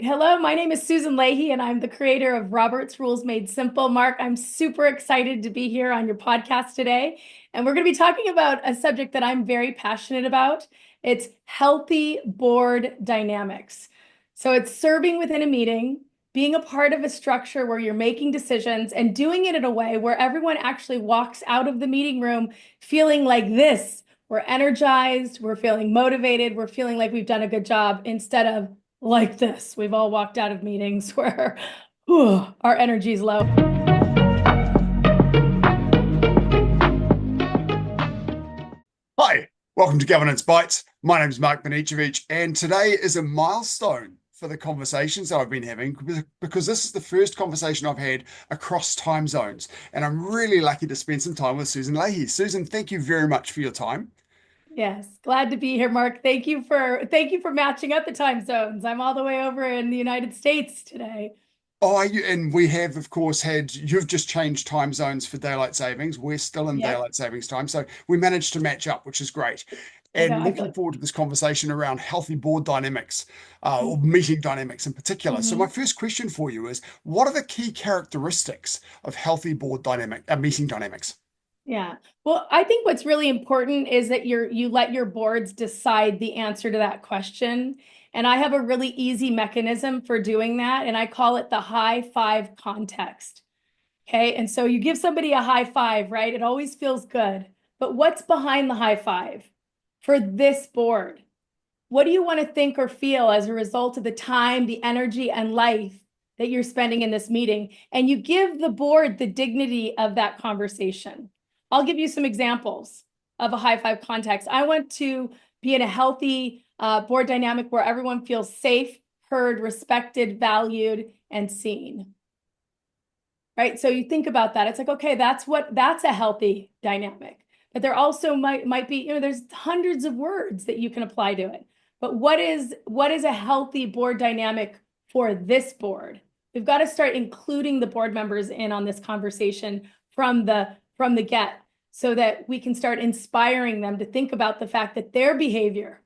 Hello, my name is Susan Leahy, and I'm the creator of Robert's Rules Made Simple. Mark, I'm super excited to be here on your podcast today. And we're going to be talking about a subject that I'm very passionate about. It's healthy board dynamics. So it's serving within a meeting, being a part of a structure where you're making decisions and doing it in a way where everyone actually walks out of the meeting room feeling like this. We're energized, we're feeling motivated, we're feeling like we've done a good job instead of like this. We've all walked out of meetings where our energy is low. Hi, welcome to Governance Bites. My name is Mark Banicevich, and today is a milestone for the conversations that I've been having because this is the first conversation I've had across time zones, and I'm really lucky to spend some time with Susan Leahy. Susan, thank you very much for your time. Yes, glad to be here, Mark. Thank you for matching up the time zones. I'm all the way over in the United States today. And we have, of course, you've just changed time zones for daylight savings. We're still in Yep, daylight savings time. So we managed to match up, which is great. And looking exactly. forward to this conversation around healthy board dynamics, or meeting dynamics in particular. So my Mhm. first question for you is, what are the key characteristics of healthy meeting dynamics? Yeah. Well, I think what's really important is that you let your boards decide the answer to that question. And I have a really easy mechanism for doing that, and I call it the high five context. Okay. And so you give somebody a high five, right? It always feels good. But what's behind the high five for this board? What do you want to think or feel as a result of the time, the energy, and life that you're spending in this meeting? And you give the board the dignity of that conversation. I'll give you some examples of a high five context. I want to be in a healthy board dynamic where everyone feels safe, heard, respected, valued, and seen. Right? So you think about that. It's like, okay, that's a healthy dynamic. But there also might be, there's hundreds of words that you can apply to it. But what is a healthy board dynamic for this board? We've got to start including the board members in on this conversation from the get so that we can start inspiring them to think about the fact that their behavior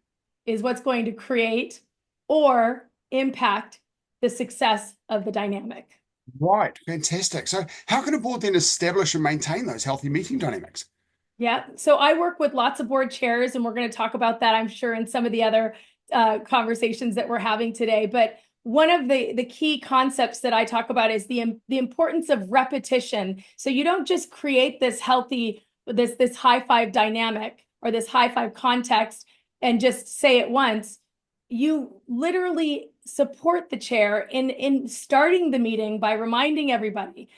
is what's going to create or impact the success of the dynamic. Right, fantastic. So how can a board then establish and maintain those healthy meeting dynamics? Yeah. So I work with lots of board chairs, and we're going to talk about that, I'm sure, in some of the other conversations that we're having today. But one of the key concepts that I talk about is the importance of repetition. So you don't just create this healthy, this high five dynamic or this high five context and just say it once. You literally support the chair in starting the meeting by reminding everybody,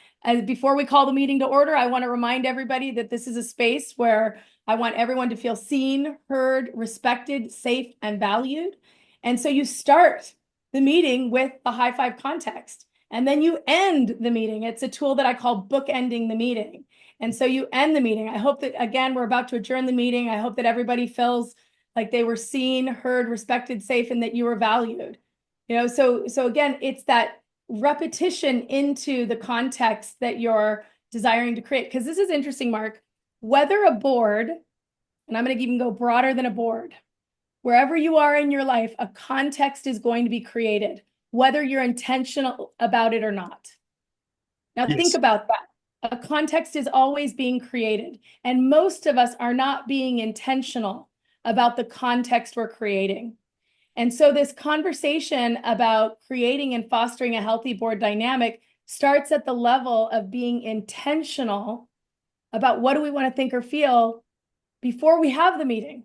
before we call the meeting to order, I want to remind everybody that this is a space where I want everyone to feel seen, heard, respected, safe, and valued. And so you start the meeting with the high five context, and then you end the meeting. It's a tool that I call bookending the meeting. And so you end the meeting. I hope that, again, we're about to adjourn the meeting. I hope that everybody feels like they were seen, heard, respected, safe, and that you were valued. So again, it's that repetition into the context that you're desiring to create. Because this is interesting, Mark. Whether a board, and I'm going to even go broader than a board, wherever you are in your life, a context is going to be created, whether you're intentional about it or not. Now, think Yes. about that. A context is always being created, and most of us are not being intentional about the context we're creating. And so this conversation about creating and fostering a healthy board dynamic starts at the level of being intentional about what do we want to think or feel before we have the meeting,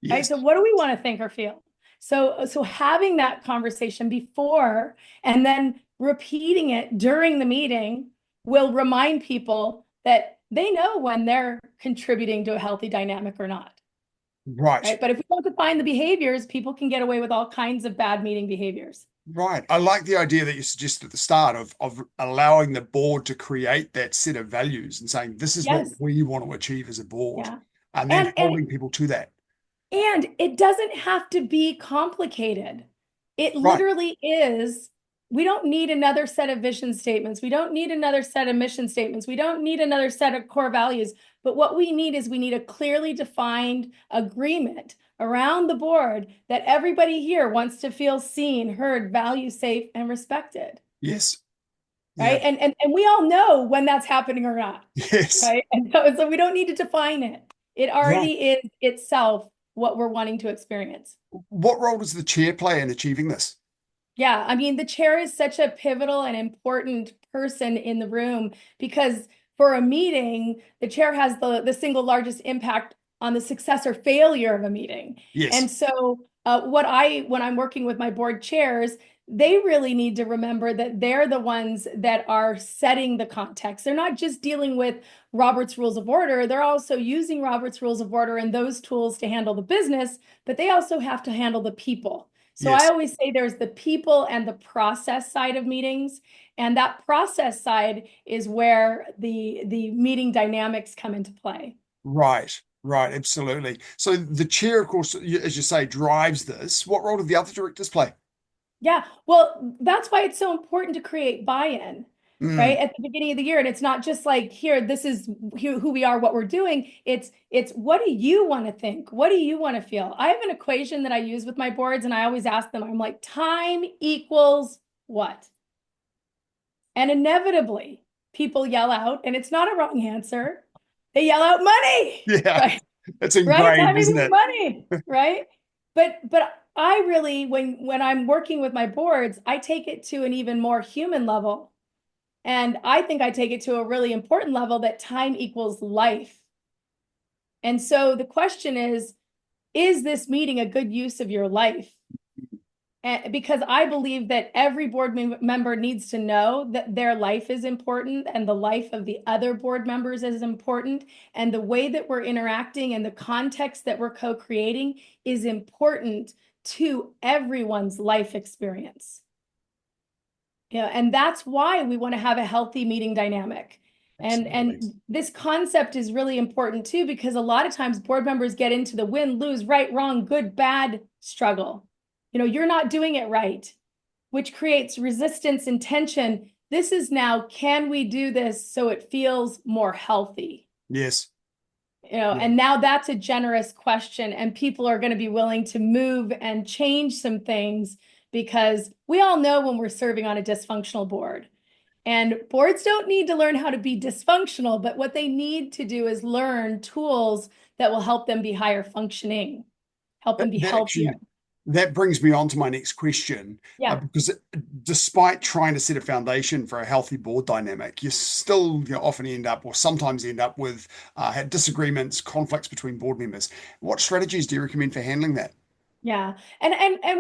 right? Yes. So what do we want to think or feel? So having that conversation before and then repeating it during the meeting will remind people that they know when they're contributing to a healthy dynamic or not. Right. Right. But if we don't define the behaviors, people can get away with all kinds of bad meeting behaviors. Right. I like the idea that you suggested at the start of allowing the board to create that set of values and saying, this is what Yes. we want to achieve as a board, Yeah. and then And and holding people to that. and it doesn't have to be complicated. It Right. literally is. We don't need another set of vision statements. We don't need another set of mission statements. We don't need another set of core values. But what we need is we need a clearly defined agreement around the board that everybody here wants to feel seen, heard, valued, safe, and respected. Yes. Yeah. Right. And we all know when that's happening or not. Yes. Right. And so we don't need to define it. It Right. already is itself what we're wanting to experience. What role does the chair play in achieving this? Yeah, I mean, the chair is such a pivotal and important person in the room because for a meeting, the chair has the single largest impact on the success or failure of a meeting. Yes. And so when I'm working with my board chairs, they really need to remember that they're the ones that are setting the context. They're not just dealing with Robert's Rules of Order, they're also using Robert's Rules of Order and those tools to handle the business, but they also have to handle the people. So I Yes. always say there's the people and the process side of meetings. And that process side is where the meeting dynamics come into play. Right. Right. Absolutely. So the chair, of course, as you say, drives this. What role do the other directors play? Yeah, well, that's why it's so important to create buy-in, right? Mm, At the beginning of the year. And it's not just like, here, this is who we are, what we're doing. It's what do you want to think? What do you want to feel? I have an equation that I use with my boards, and I always ask them, I'm like, time equals what? And inevitably, people yell out, and it's not a wrong answer. They yell out money, yeah. right? It's Right? ingrained, Time isn't equals it? money, right? But I really, when I'm working with my boards, I take it to an even more human level. And I think I take it to a really important level that time equals life. And so the question is this meeting a good use of your life? Because I believe that every board member needs to know that their life is important and the life of the other board members is important. And the way that we're interacting and the context that we're co-creating is important to everyone's life experience. Yeah, and that's why we want to have a healthy meeting dynamic. Absolutely. And this concept is really important too, because a lot of times board members get into the win, lose, right, wrong, good, bad struggle. You're not doing it right, which creates resistance and tension. This is now, can we do this so it feels more healthy? Yes. Yeah. And now that's a generous question, and people are going to be willing to move and change some things because we all know when we're serving on a dysfunctional board. And boards don't need to learn how to be dysfunctional, but what they need to do is learn tools that will help them be higher functioning, help them be That healthier. actually that brings me on to my next question, Yeah. because despite trying to set a foundation for a healthy board dynamic, you still often end up, or sometimes end up with disagreements, conflicts between board members. What strategies do you recommend for handling that? Yeah. And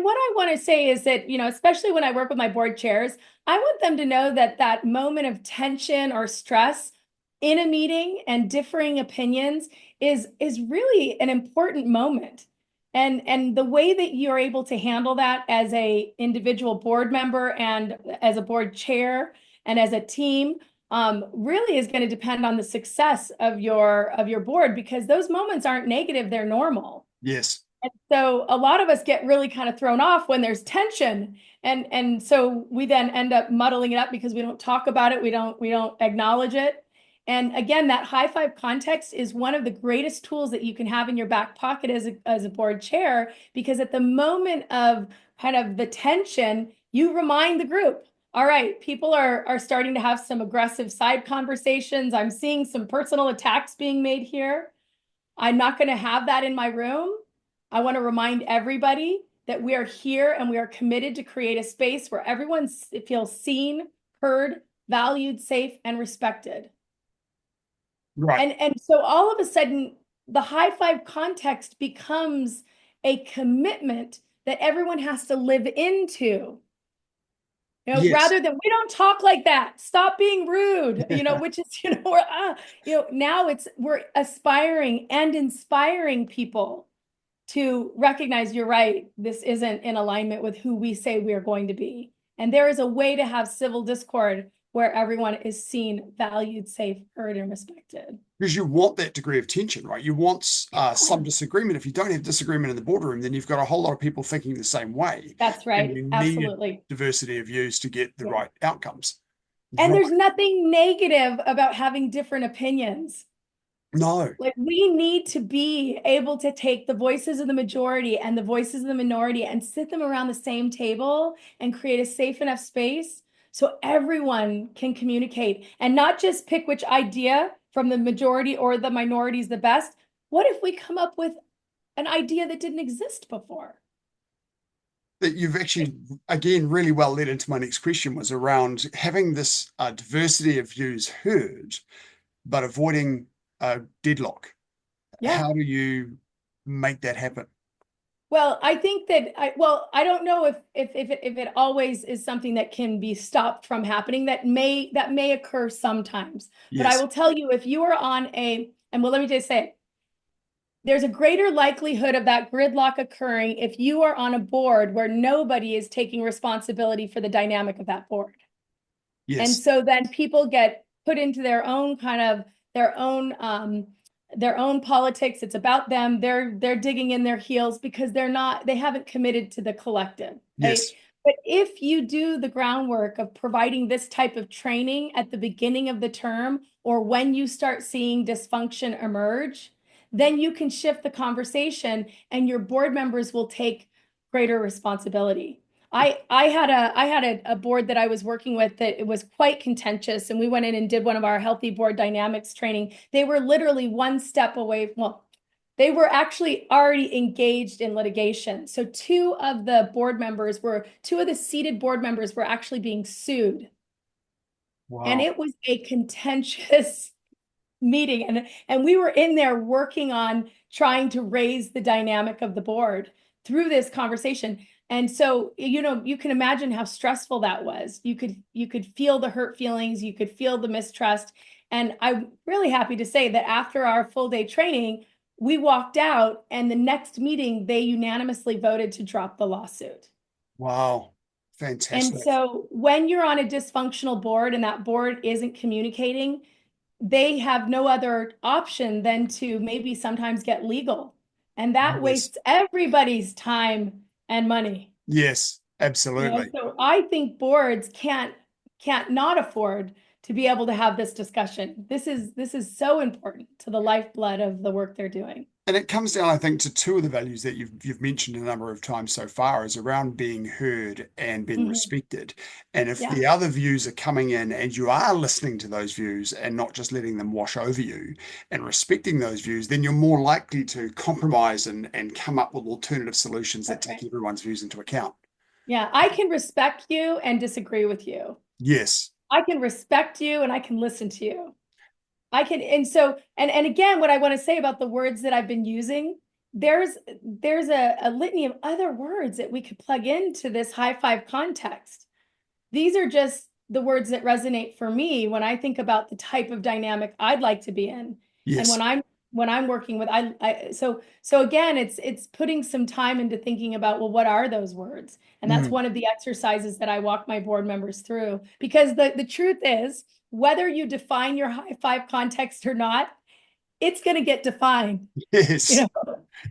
what I want to say is that, especially when I work with my board chairs, I want them to know that that moment of tension or stress in a meeting and differing opinions is really an important moment. And the way that you're able to handle that as a individual board member and as a board chair and as a team really is going to depend on the success of your board, because those moments aren't negative, they're normal. Yes. And so a lot of us get really kind of thrown off when there's tension. And so we then end up muddling it up because we don't talk about it, we don't acknowledge it. And again, that high five context is one of the greatest tools that you can have in your back pocket as a board chair, because at the moment of kind of the tension, you remind the group, all right, people are starting to have some aggressive side conversations. I'm seeing some personal attacks being made here. I'm not going to have that in my room. I want to remind everybody that we are here and we are committed to create a space where everyone feels seen, heard, valued, safe, and respected. Right. And so all of a sudden, the high five context becomes a commitment that everyone has to live into. Yes. Rather than, we don't talk like that, stop being rude, which is, now we're aspiring and inspiring people to recognize, you're right, this isn't in alignment with who we say we are going to be. And there is a way to have civil discord where everyone is seen, valued, safe, heard, and respected. Because you want that degree of tension, right? You want some Yeah. disagreement. If you don't have disagreement in the boardroom, then you've got a whole lot of people thinking the same way. That's And right. you need Absolutely. diversity of views to get the Yeah. right outcomes. And Right. there's nothing negative about having different opinions. No. Like we need to be able to take the voices of the majority and the voices of the minority and sit them around the same table and create a safe enough space so everyone can communicate and not just pick which idea from the majority or the minority is the best. What if we come up with an idea that didn't exist before? That you've actually, again, really well led into my next question was around having this diversity of views heard, but avoiding deadlock. Yeah. How do you make that happen? Well, I think that I don't know if it always is something that can be stopped from happening. That may occur sometimes. But I Yes. will tell you, if you are on and well, let me just say it, there's a greater likelihood of that gridlock occurring if you are on a board where nobody is taking responsibility for the dynamic of that board. And Yes. so then people get put into their own kind of their own politics. It's about them. They're digging in their heels because they haven't committed to the collective, right? Yes. But if you do the groundwork of providing this type of training at the beginning of the term or when you start seeing dysfunction emerge, then you can shift the conversation and your board members will take greater responsibility. I had a board that I was working with that it was quite contentious, and we went in and did one of our healthy board dynamics training. They were literally one step away. Well, they were actually already engaged in litigation. So two of the seated board members were actually being sued. And Wow. it was a contentious meeting. And we were in there working on trying to raise the dynamic of the board through this conversation. And so, you can imagine how stressful that was. You could feel the hurt feelings, you could feel the mistrust. And I'm really happy to say that after our full day training, we walked out and the next meeting, they unanimously voted to drop the lawsuit. Wow. And Fantastic. so when you're on a dysfunctional board and that board isn't communicating, they have no other option than to maybe sometimes get legal. And that Yes. wastes everybody's time and money. Yes. Absolutely. So I think boards can't not afford to be able to have this discussion. This is so important to the lifeblood of the work they're doing. And it comes down, I think, to two of the values that you've mentioned a number of times so far is around being heard and being Mhm. respected. And if Yeah. the other views are coming in and you are listening to those views and not just letting them wash over you and respecting those views, then you're more likely to compromise and come up with alternative solutions that That's take right. everyone's views into account. Yeah, I can respect you and disagree with you. Yes. I can respect you and I can listen to you. I can, and so, and again, what I want to say about the words that I've been using, there's a litany of other words that we could plug into this high five context. These are just the words that resonate for me when I think about the type of dynamic I'd like to be in. And Yes. when I'm working with so again, it's putting some time into thinking about, well, what are those words? And that's Mm. one of the exercises that I walk my board members through. Because the truth is, whether you define your high five context or not, it's going to get defined. You Yes. know,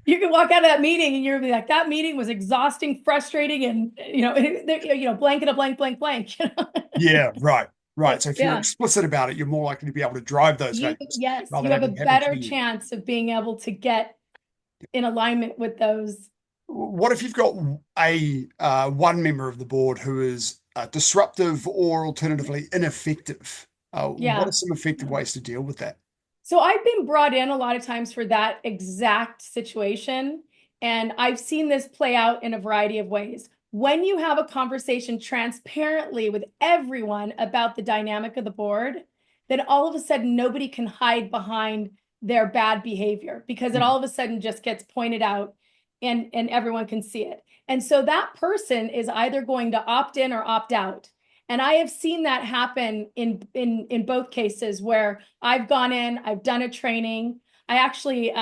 you can walk out of that meeting and you're gonna be like, that meeting was exhausting, frustrating, and blank and a blank, blank, blank. Yeah. Right. Right. So if you're Yeah. explicit about it, you're more likely to be able to drive those values Yes, rather you than have a having happen to better you. chance of being able to get in alignment with those. What if you've got a one member of the board who is disruptive or alternatively ineffective? What are Yeah. some effective ways to deal with that? So I've been brought in a lot of times for that exact situation. And I've seen this play out in a variety of ways. When you have a conversation transparently with everyone about the dynamic of the board, then all of a sudden nobody can hide behind their bad behavior because it Mm. all of a sudden just gets pointed out and everyone can see it. And so that person is either going to opt in or opt out. And I have seen that happen in both cases where I've gone in, I've done a training. I actually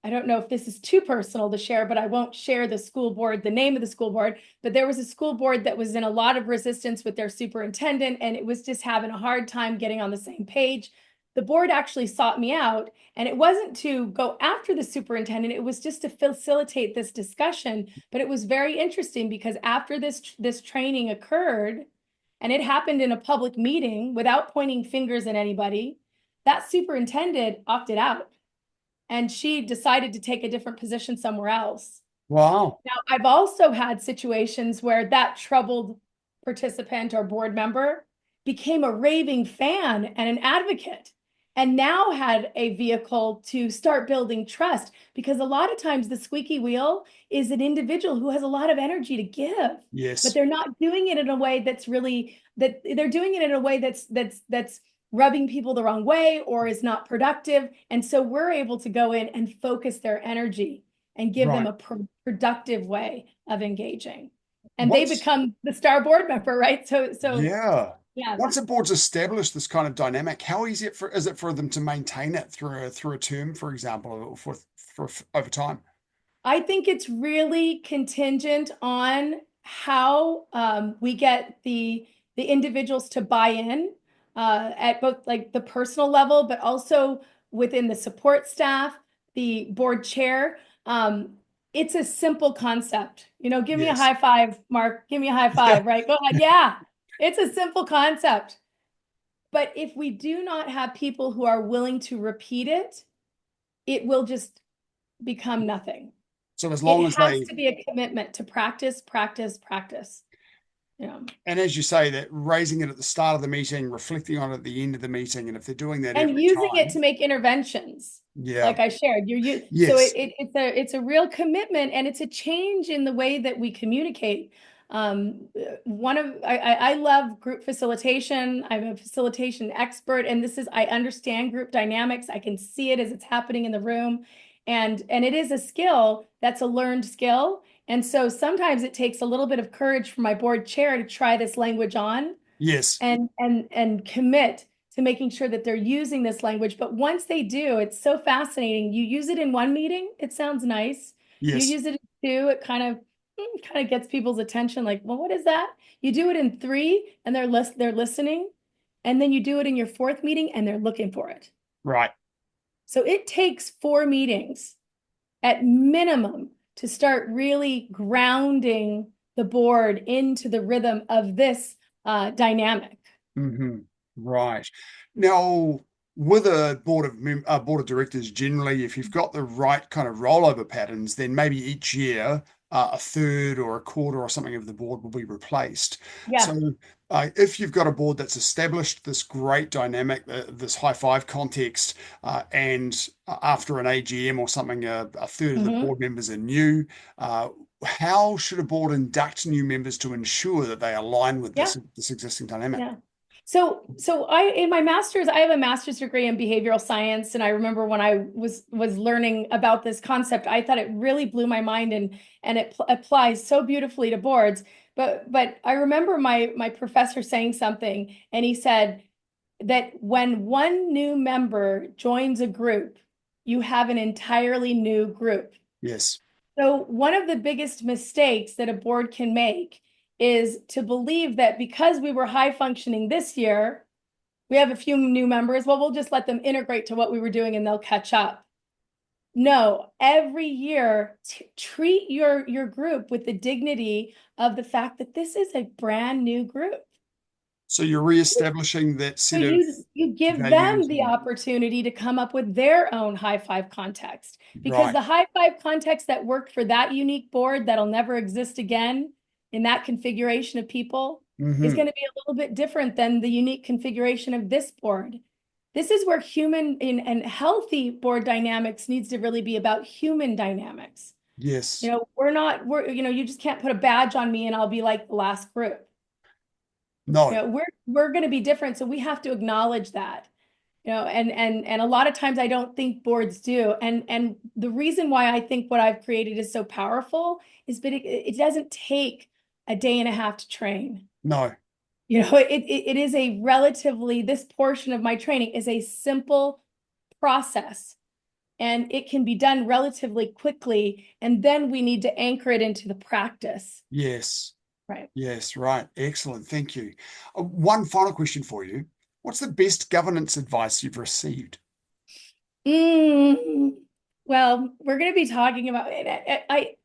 I don't know if this is too personal to share, but I won't share the name of the school board, but there was a school board that was in a lot of resistance with their superintendent, and it was just having a hard time getting on the same page. The board actually sought me out, and it wasn't to go after the superintendent, it was just to facilitate this discussion. But it was very interesting because after this training occurred, and it happened in a public meeting without pointing fingers at anybody, that superintendent opted out and she decided to take a different position somewhere else. Wow. Now, I've also had situations where that troubled participant or board member became a raving fan and an advocate, and now had a vehicle to start building trust. Because a lot of times the squeaky wheel is an individual who has a lot of energy to give, but Yes. they're not doing it in a way that's really, that they're doing it in a way that's rubbing people the wrong way or is not productive. And so we're able to go in and focus their energy and give them Right. a productive way of engaging. And they Once, become the star board member, right? So yeah. yeah. Once a board's established this kind of dynamic, how easy is it for them to maintain it through a term, for example, or for over time? I think it's really contingent on how we get the individuals to buy in at both like the personal level, but also within the support staff, the board chair. It's a simple concept. Give me a Yes. high five, Mark. Give me a high Yeah. five, right? Go ahead. Yeah, it's a simple concept. But if we do not have people who are willing to repeat it, it will just become nothing. So as It long as has they, to be a commitment to practice, practice, practice. Yeah. and as you say, that raising it at the start of the meeting, reflecting on it at the end of the meeting, and if they're doing that And every using it time, to make interventions, yeah, like I shared. So yes, it's a real commitment, and it's a change in the way that we communicate. I love group facilitation. I'm a facilitation expert, and I understand group dynamics. I can see it as it's happening in the room, and it is a skill that's a learned skill. And so sometimes it takes a little bit of courage for my board chair to try this language on yes, and commit to making sure that they're using this language. But once they do, it's so fascinating. You use it in one meeting, it sounds nice. You yes, use it in two, it kind of gets people's attention. Like, well, what is that? You do it in three, and they're listening, and then you do it in your fourth meeting, and they're looking for it. right. So it takes 4 meetings at minimum to start really grounding the board into the rhythm of this dynamic. Hmm. Right. Now, with a board of directors, generally, if you've got the right kind of rollover patterns, then maybe each year a third or a quarter or something of the board will be replaced. Yeah. So, if you've got a board that's established this great dynamic, this high five context, and after an AGM or something, a third of the Mhm. board members are new, how should a board induct new members to ensure that they align with Yeah. this existing dynamic? Yeah. So in my master's, I have a master's degree in behavioral science, and I remember when I was learning about this concept, I thought it really blew my mind, and it applies so beautifully to boards. But I remember my professor saying something, and he said that when one new member joins a group, you have an entirely new group. Yes. So one of the biggest mistakes that a board can make is to believe that because we were high functioning this year, we have a few new members, well, we'll just let them integrate to what we were doing and they'll catch up. No, every year, treat your group with the dignity of the fact that this is a brand new group. So you're reestablishing that So set of you give them values the and opportunity to come up with their own high five context, because right. the high five context that worked for that unique board that'll never exist again in that configuration of people is Hmm. going to be a little bit different than the unique configuration of this board. This is where human and healthy board dynamics needs to really be about human dynamics. Yes. You just can't put a badge on me and I'll be like the last group. No. We're going to be different, so we have to acknowledge that. And a lot of times I don't think boards do. And the reason why I think what I've created is so powerful is that it doesn't take a day and a half to train. No. It is a relatively, this portion of my training is a simple process, and it can be done relatively quickly. And then we need to anchor it into the practice. Yes. Right. Yes. Right. Excellent. Thank you. One final question for you. What's the best governance advice you've received? Mm, well, we're going to be talking about it.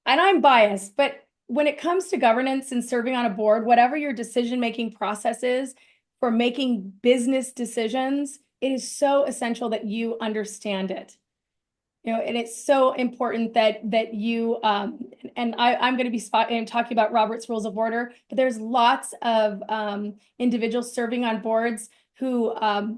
And I'm biased, but when it comes to governance and serving on a board, whatever your decision-making process is for making business decisions it is so essential that you understand it. And it's so important that you and I'm going to be talking about Robert's Rules of Order, but there's lots of individuals serving on boards who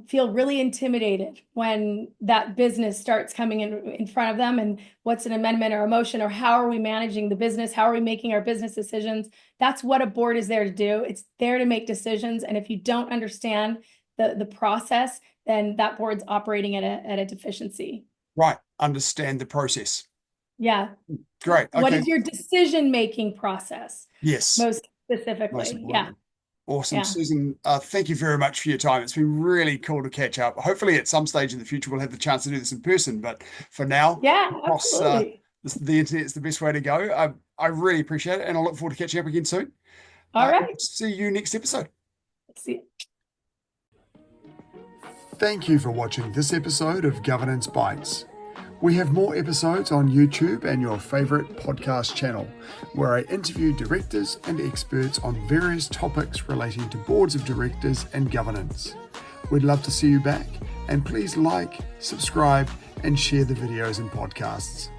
feel really intimidated when that business starts coming in front of them, and what's an amendment or a motion, or how are we managing the business? How are we making our business decisions? That's what a board is there to do. It's there to make decisions. And if you don't understand the process, then that board's operating at a deficiency. Right. Understand the process. Yeah. Great. What Okay. is your decision-making process? Yes. Most specifically. Yeah. Awesome. Yeah. Susan, thank you very much for your time. It's been really cool to catch up. Hopefully at some stage in the future, we'll have the chance to do this in person, but for now, Yeah, across absolutely. the internet is the best way to go. I really appreciate it, and I look forward to catching up again soon. All right. See you next episode. Let's see. Thank you for watching this episode of Governance Bites. We have more episodes on YouTube and your favorite podcast channel, where I interview directors and experts on various topics relating to boards of directors and governance. We'd love to see you back, and please like, subscribe, and share the videos and podcasts.